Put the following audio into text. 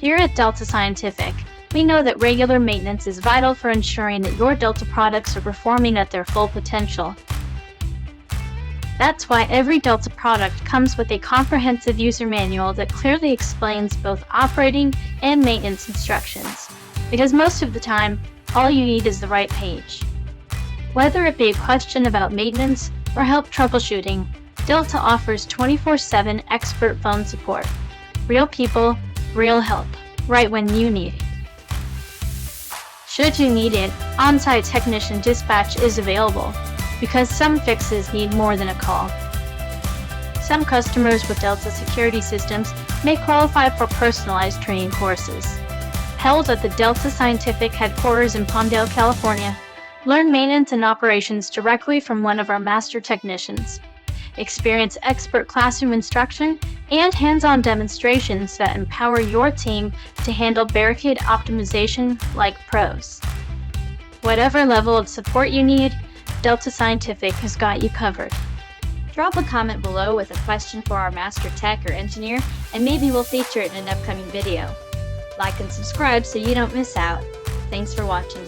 Here at Delta Scientific, we know that regular maintenance is vital for ensuring that your Delta products are performing at their full potential. That's why every Delta product comes with a comprehensive user manual that clearly explains both operating and maintenance instructions, because most of the time, all you need is the right page. Whether it be a question about maintenance or help troubleshooting, Delta offers 24/7 expert phone support. Real people, real help, right when you need it. Should you need it, on-site technician dispatch is available, because some fixes need more than a call. Some customers with Delta security systems may qualify for personalized training courses. Held at the Delta Scientific headquarters in Palmdale, California, learn maintenance and operations directly from one of our master technicians. Experience expert classroom instruction and hands-on demonstrations that empower your team to handle barricade optimization like pros. Whatever level of support you need, Delta Scientific has got you covered. Drop a comment below with a question for our master tech or engineer, and maybe we'll feature it in an upcoming video. Like and subscribe so you don't miss out. Thanks for watching.